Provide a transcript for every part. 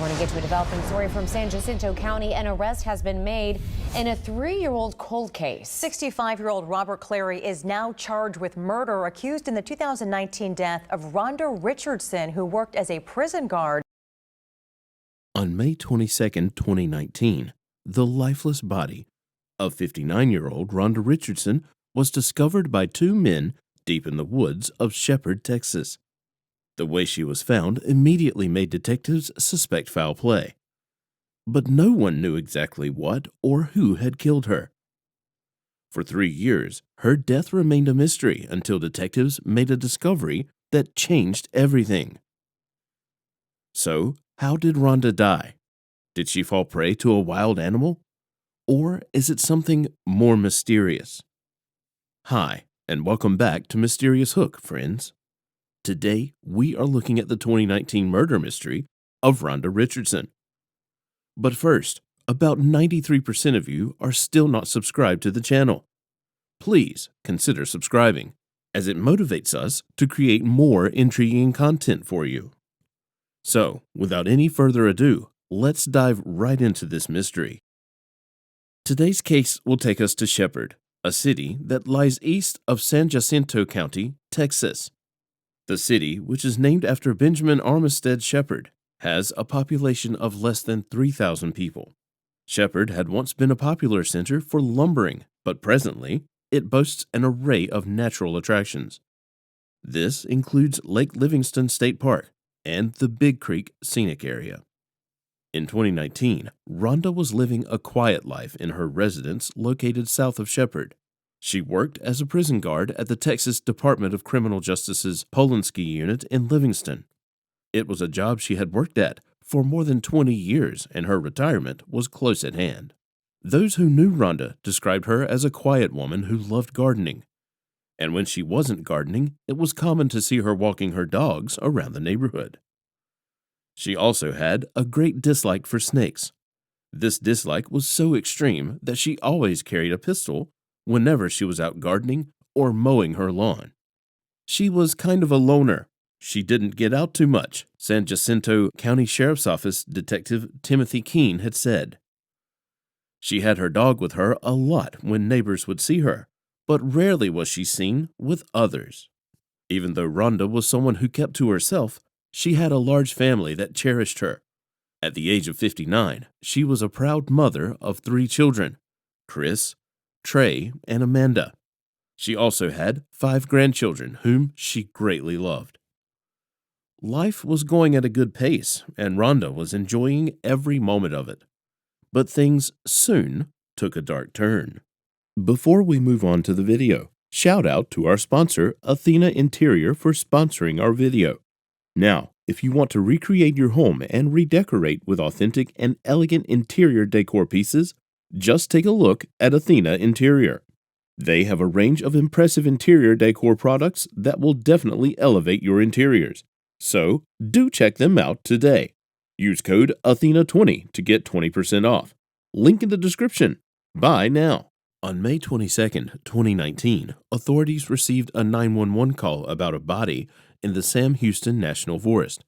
morning, get to a developing story from San Jacinto County. An arrest has been made in a 3-year-old cold case. 65-year-old Robert Clary is now charged with murder, accused in the 2019 death of Rhonda Richardson, who worked as a prison guard. On May 22, 2019, the lifeless body of 59-year-old Rhonda Richardson was discovered by 2 men deep in the woods of Shepherd, Texas. The way she was found immediately made detectives suspect foul play, but no one knew exactly what or who had killed her. For 3 years, her death remained a mystery until detectives made a discovery that changed everything. So, how did Rhonda die? Did she fall prey to a wild animal? Or is it something more mysterious? Hi, and welcome back to Mysterious Hook, friends. Today, we are looking at the 2019 murder mystery of Rhonda Richardson. But first, about 93% of you are still not subscribed to the channel. Please consider subscribing, as it motivates us to create more intriguing content for you. So, without any further ado, let's dive right into this mystery. Today's case will take us to Shepherd, a city that lies east of San Jacinto County, Texas. The city, which is named after Benjamin Armistead Shepherd, has a population of less than 3,000 people. Shepherd had once been a popular center for lumbering, but presently, it boasts an array of natural attractions. This includes Lake Livingston State Park and the Big Creek Scenic Area. In 2019, Rhonda was living a quiet life in her residence located south of Shepherd. She worked as a prison guard at the Texas Department of Criminal Justice's Polanski unit in Livingston. It was a job she had worked at for more than 20 years, and her retirement was close at hand. Those who knew Rhonda described her as a quiet woman who loved gardening. And when she wasn't gardening, it was common to see her walking her dogs around the neighborhood. She also had a great dislike for snakes. This dislike was so extreme that she always carried a pistol whenever she was out gardening or mowing her lawn. She was kind of a loner. She didn't get out too much, San Jacinto County Sheriff's Office Detective Timothy Keene had said. She had her dog with her a lot when neighbors would see her, but rarely was she seen with others. Even though Rhonda was someone who kept to herself, she had a large family that cherished her. At the age of 59, she was a proud mother of 3 children, Chris, Trey, and Amanda. She also had 5 grandchildren whom she greatly loved. Life was going at a good pace, and Rhonda was enjoying every moment of it. But things soon took a dark turn. Before we move on to the video, shout out to our sponsor, Athena Interior, for sponsoring our video. Now, if you want to recreate your home and redecorate with authentic and elegant interior decor pieces, just take a look at Athena Interior. They have a range of impressive interior decor products that will definitely elevate your interiors. So, do check them out today. Use code Athena20 to get 20% off. Link in the description. Buy now. On May 22, 2019, authorities received a 911 call about a body in the Sam Houston National Forest.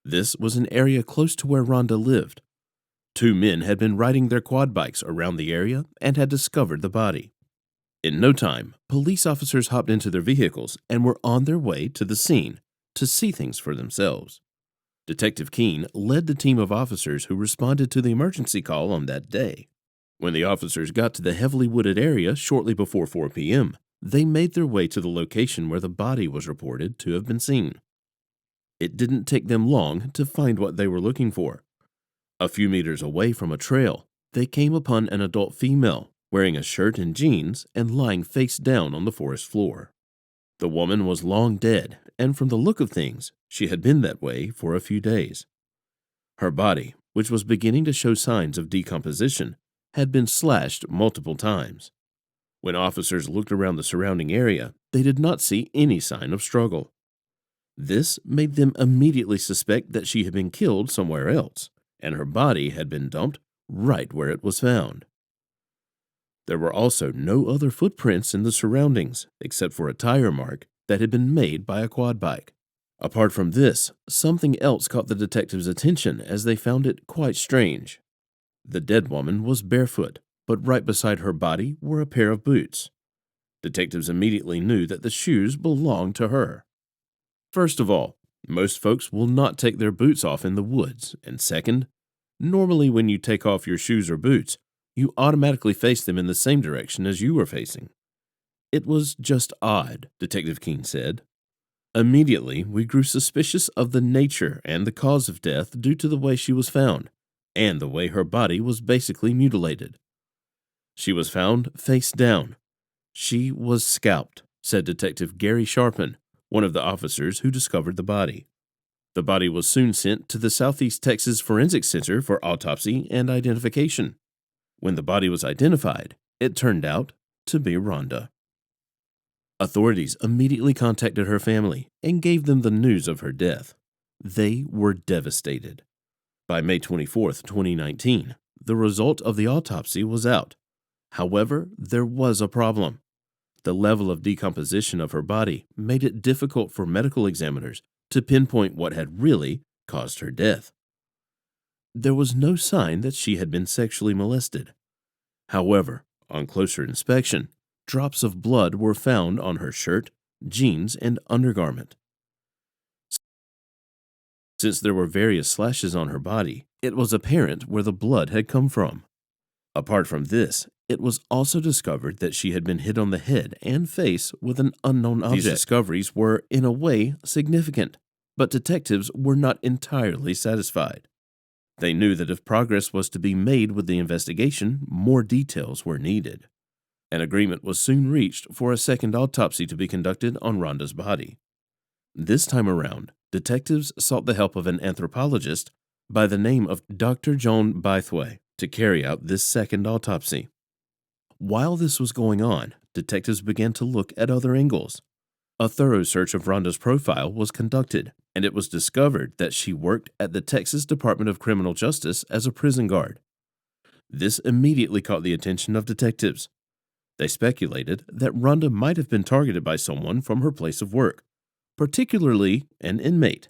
This was an area close to where Rhonda lived. 2 men had been riding their quad bikes around the area and had discovered the body. In no time, police officers hopped into their vehicles and were on their way to the scene to see things for themselves. Detective Keene led the team of officers who responded to the emergency call on that day. When the officers got to the heavily wooded area shortly before 4 p.m., they made their way to the location where the body was reported to have been seen. It didn't take them long to find what they were looking for. A few meters away from a trail, they came upon an adult female wearing a shirt and jeans and lying face down on the forest floor. The woman was long dead, and from the look of things, she had been that way for a few days. Her body, which was beginning to show signs of decomposition, had been slashed multiple times. When officers looked around the surrounding area, they did not see any sign of struggle. This made them immediately suspect that she had been killed somewhere else, and her body had been dumped right where it was found. There were also no other footprints in the surroundings except for a tire mark that had been made by a quad bike. Apart from this, something else caught the detectives' attention as they found it quite strange. The dead woman was barefoot, but right beside her body were a pair of boots. Detectives immediately knew that the shoes belonged to her. First of all, most folks will not take their boots off in the woods, and second, normally when you take off your shoes or boots, you automatically face them in the same direction as you were facing. It was just odd, Detective King said. Immediately, we grew suspicious of the nature and the cause of death due to the way she was found, and the way her body was basically mutilated. She was found face down. She was scalped, said Detective Gary Sharpen, one of the officers who discovered the body. The body was soon sent to the Southeast Texas Forensic Center for autopsy and identification. When the body was identified, it turned out to be Rhonda. Authorities immediately contacted her family and gave them the news of her death. They were devastated. By May 24, 2019, the result of the autopsy was out. However, there was a problem. The level of decomposition of her body made it difficult for medical examiners to pinpoint what had really caused her death. There was no sign that she had been sexually molested. However, on closer inspection, drops of blood were found on her shirt, jeans, and undergarment. Since there were various slashes on her body, it was apparent where the blood had come from. Apart from this, it was also discovered that she had been hit on the head and face with an unknown object. These discoveries were, in a way, significant, but detectives were not entirely satisfied. They knew that if progress was to be made with the investigation, more details were needed. An agreement was soon reached for a second autopsy to be conducted on Rhonda's body. This time around, detectives sought the help of an anthropologist by the name of Dr. John Bythway to carry out this second autopsy. While this was going on, detectives began to look at other angles. A thorough search of Rhonda's profile was conducted, and it was discovered that she worked at the Texas Department of Criminal Justice as a prison guard. This immediately caught the attention of detectives. They speculated that Rhonda might have been targeted by someone from her place of work, particularly an inmate.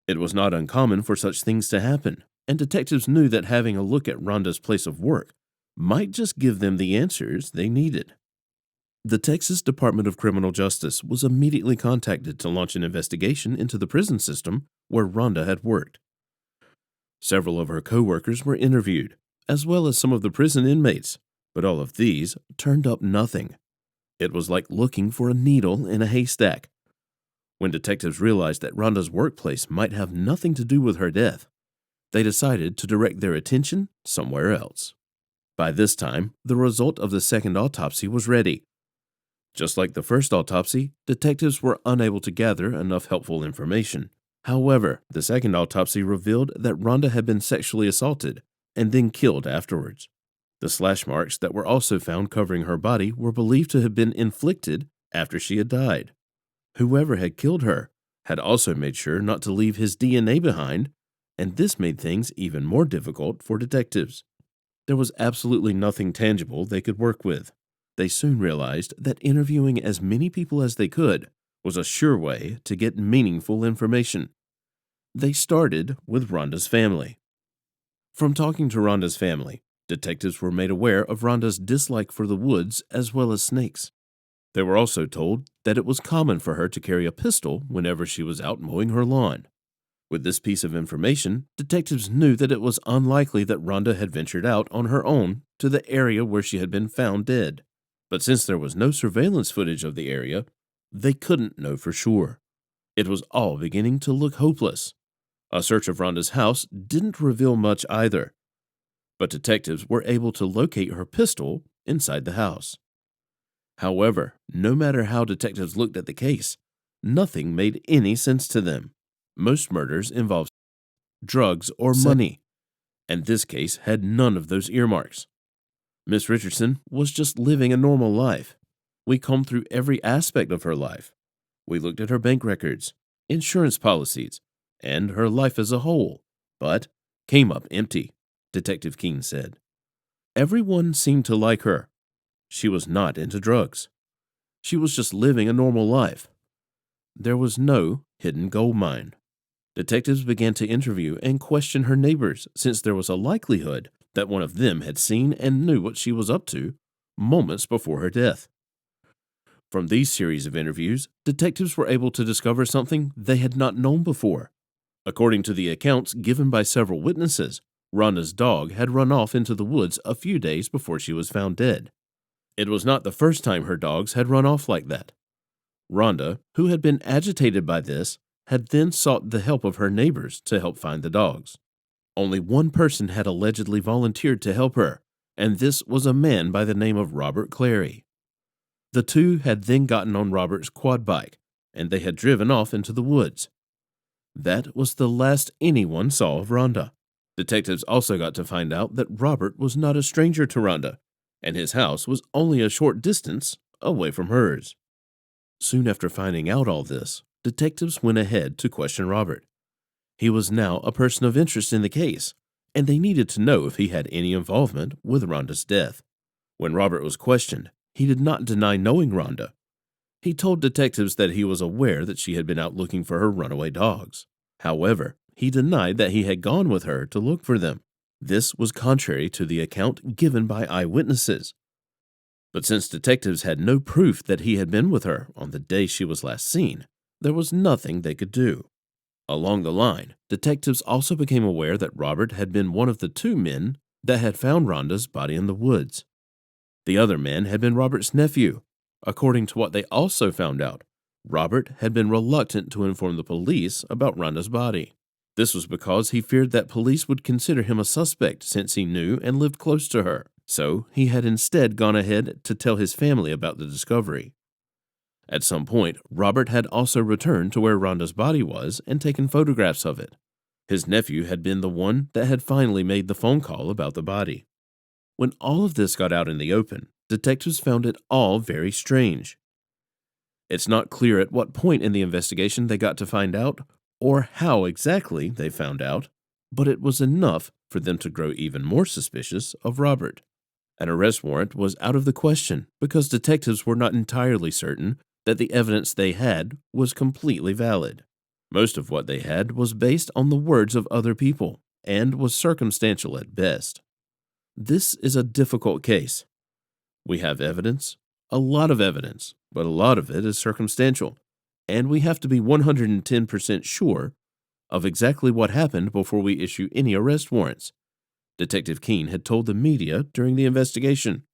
It was not uncommon for such things to happen, and detectives knew that having a look at Rhonda's place of work might just give them the answers they needed. The Texas Department of Criminal Justice was immediately contacted to launch an investigation into the prison system where Rhonda had worked. Several of her co-workers were interviewed, as well as some of the prison inmates, but all of these turned up nothing. It was like looking for a needle in a haystack. When detectives realized that Rhonda's workplace might have nothing to do with her death, they decided to direct their attention somewhere else. By this time, the result of the second autopsy was ready. Just like the first autopsy, detectives were unable to gather enough helpful information. However, the second autopsy revealed that Rhonda had been sexually assaulted and then killed afterwards. The slash marks that were also found covering her body were believed to have been inflicted after she had died. Whoever had killed her had also made sure not to leave his DNA behind, and this made things even more difficult for detectives. There was absolutely nothing tangible they could work with. They soon realized that interviewing as many people as they could was a sure way to get meaningful information. They started with Rhonda's family. From talking to Rhonda's family, detectives were made aware of Rhonda's dislike for the woods as well as snakes. They were also told that it was common for her to carry a pistol whenever she was out mowing her lawn. With this piece of information, detectives knew that it was unlikely that Rhonda had ventured out on her own to the area where she had been found dead. But since there was no surveillance footage of the area, they couldn't know for sure. It was all beginning to look hopeless. A search of Rhonda's house didn't reveal much either, but detectives were able to locate her pistol inside the house. However, no matter how detectives looked at the case, nothing made any sense to them. Most murders involved drugs or money, and this case had none of those earmarks. Miss Richardson was just living a normal life. We combed through every aspect of her life. We looked at her bank records, insurance policies, and her life as a whole, but came up empty, Detective King said. Everyone seemed to like her. She was not into drugs. She was just living a normal life. There was no hidden gold mine. Detectives began to interview and question her neighbors since there was a likelihood that one of them had seen and knew what she was up to moments before her death. From these series of interviews, detectives were able to discover something they had not known before. According to the accounts given by several witnesses, Rhonda's dog had run off into the woods a few days before she was found dead. It was not the first time her dogs had run off like that. Rhonda, who had been agitated by this, had then sought the help of her neighbors to help find the dogs. Only one person had allegedly volunteered to help her, and this was a man by the name of Robert Clary. The two had then gotten on Robert's quad bike, and they had driven off into the woods. That was the last anyone saw of Rhonda. Detectives also got to find out that Robert was not a stranger to Rhonda, and his house was only a short distance away from hers. Soon after finding out all this, detectives went ahead to question Robert. He was now a person of interest in the case, and they needed to know if he had any involvement with Rhonda's death. When Robert was questioned, he did not deny knowing Rhonda. He told detectives that he was aware that she had been out looking for her runaway dogs. However, he denied that he had gone with her to look for them. This was contrary to the account given by eyewitnesses. But since detectives had no proof that he had been with her on the day she was last seen, there was nothing they could do. Along the line, detectives also became aware that Robert had been one of the two men that had found Rhonda's body in the woods. The other man had been Robert's nephew. According to what they also found out, Robert had been reluctant to inform the police about Rhonda's body. This was because he feared that police would consider him a suspect since he knew and lived close to her. So he had instead gone ahead to tell his family about the discovery. At some point, Robert had also returned to where Rhonda's body was and taken photographs of it. His nephew had been the one that had finally made the phone call about the body. When all of this got out in the open, detectives found it all very strange. It's not clear at what point in the investigation they got to find out, or how exactly they found out, but it was enough for them to grow even more suspicious of Robert. An arrest warrant was out of the question because detectives were not entirely certain that the evidence they had was completely valid. Most of what they had was based on the words of other people and was circumstantial at best. This is a difficult case. We have evidence, a lot of evidence, but a lot of it is circumstantial, and we have to be 110% sure of exactly what happened before we issue any arrest warrants. Detective Keene had told the media during the investigation.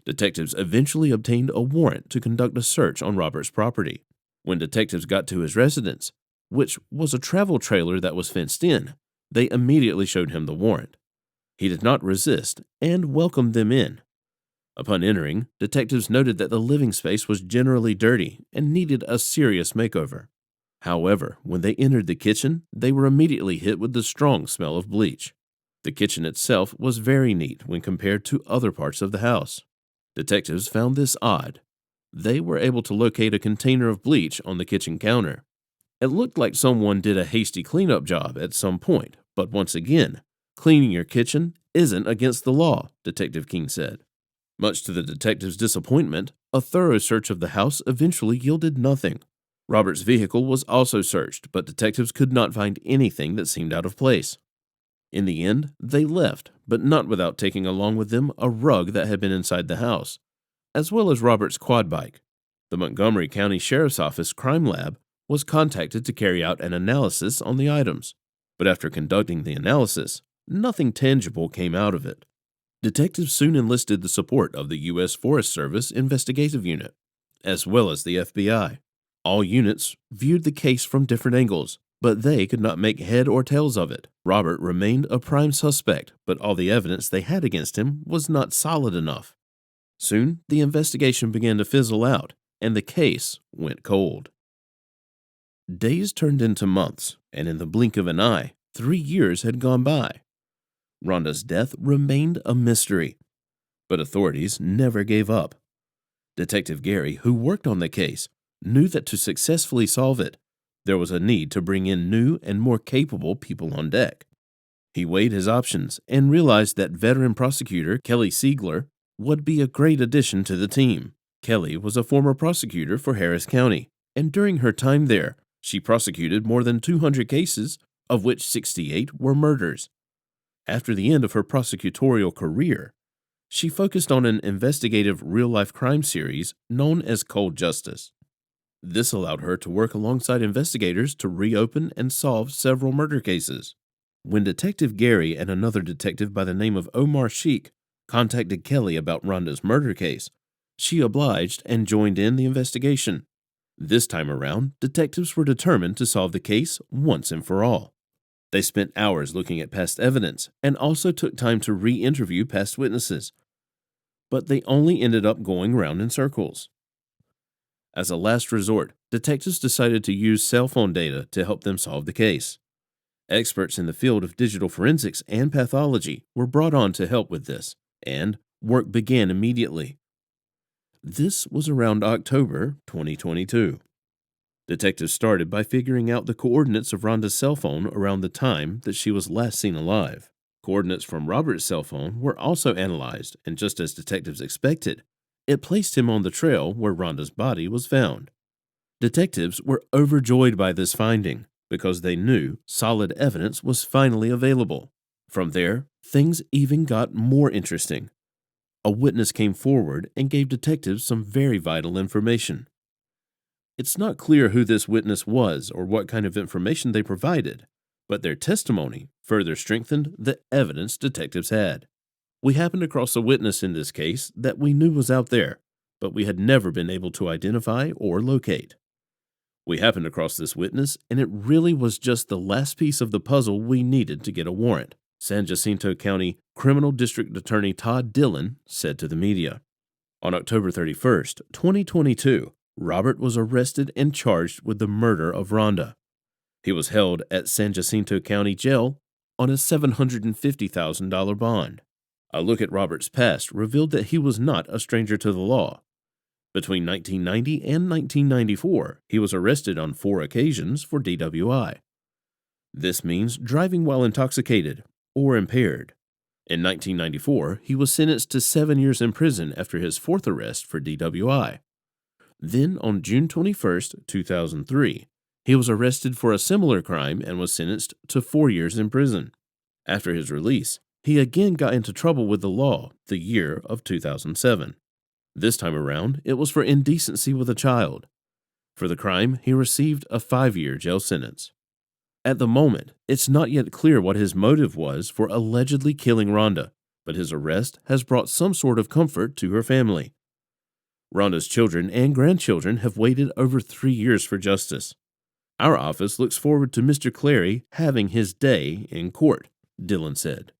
Detectives eventually obtained a warrant to conduct a search on Robert's property. When detectives got to his residence, which was a travel trailer that was fenced in, they immediately showed him the warrant. He did not resist and welcomed them in. Upon entering, detectives noted that the living space was generally dirty and needed a serious makeover. However, when they entered the kitchen, they were immediately hit with the strong smell of bleach. The kitchen itself was very neat when compared to other parts of the house. Detectives found this odd. They were able to locate a container of bleach on the kitchen counter. It looked like someone did a hasty cleanup job at some point, but once again, cleaning your kitchen isn't against the law, Detective King said. Much to the detectives' disappointment, a thorough search of the house eventually yielded nothing. Robert's vehicle was also searched, but detectives could not find anything that seemed out of place. In the end, they left, but not without taking along with them a rug that had been inside the house, as well as Robert's quad bike. The Montgomery County Sheriff's Office Crime Lab was contacted to carry out an analysis on the items, but after conducting the analysis, nothing tangible came out of it. Detectives soon enlisted the support of the U.S. Forest Service Investigative Unit, as well as the FBI. All units viewed the case from different angles, but they could not make head or tails of it. Robert remained a prime suspect, but all the evidence they had against him was not solid enough. Soon, the investigation began to fizzle out, and the case went cold. Days turned into months, and in the blink of an eye, 3 years had gone by. Rhonda's death remained a mystery, but authorities never gave up. Detective Gary, who worked on the case, knew that to successfully solve it, there was a need to bring in new and more capable people on deck. He weighed his options and realized that veteran prosecutor Kelly Siegler would be a great addition to the team. Kelly was a former prosecutor for Harris County, and during her time there, She prosecuted more than 200 cases, of which 68 were murders. After the end of her prosecutorial career, she focused on an investigative real-life crime series known as Cold Justice. This allowed her to work alongside investigators to reopen and solve several murder cases. When Detective Gary and another detective by the name of Omar Sheikh contacted Kelly about Rhonda's murder case, she obliged and joined in the investigation. This time around, detectives were determined to solve the case once and for all. They spent hours looking at past evidence and also took time to re-interview past witnesses. But they only ended up going round in circles. As a last resort, detectives decided to use cell phone data to help them solve the case. Experts in the field of digital forensics and pathology were brought on to help with this, and work began immediately. This was around October 2022. Detectives started by figuring out the coordinates of Rhonda's cell phone around the time that she was last seen alive. Coordinates from Robert's cell phone were also analyzed, and just as detectives expected, it placed him on the trail where Rhonda's body was found. Detectives were overjoyed by this finding because they knew solid evidence was finally available. From there, things even got more interesting. A witness came forward and gave detectives some very vital information. It's not clear who this witness was or what kind of information they provided, but their testimony further strengthened the evidence detectives had. We happened across a witness in this case that we knew was out there, but we had never been able to identify or locate. We happened across this witness, and it really was just the last piece of the puzzle we needed to get a warrant, San Jacinto County Criminal District Attorney Todd Dillon said to the media. On October 31st, 2022, Robert was arrested and charged with the murder of Rhonda. He was held at San Jacinto County Jail on a $750,000 bond. A look at Robert's past revealed that he was not a stranger to the law. Between 1990 and 1994, he was arrested on 4 occasions for DWI. This means driving while intoxicated or impaired. In 1994, he was sentenced to 7 years in prison after his 4th arrest for DWI. Then, on June 21, 2003, he was arrested for a similar crime and was sentenced to 4 years in prison. After his release, he again got into trouble with the law the year of 2007. This time around, it was for indecency with a child. For the crime, he received a 5-year jail sentence. At the moment, it's not yet clear what his motive was for allegedly killing Rhonda, but his arrest has brought some sort of comfort to her family. Rhonda's children and grandchildren have waited over 3 years for justice. Our office looks forward to Mr. Clary having his day in court, Dillon said.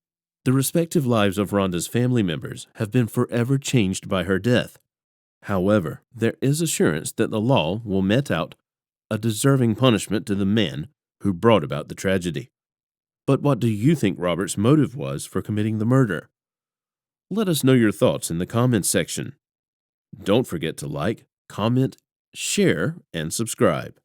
The respective lives of Rhonda's family members have been forever changed by her death. However, there is assurance that the law will mete out a deserving punishment to the man who brought about the tragedy. But what do you think Robert's motive was for committing the murder? Let us know your thoughts in the comments section. Don't forget to like, comment, share, and subscribe.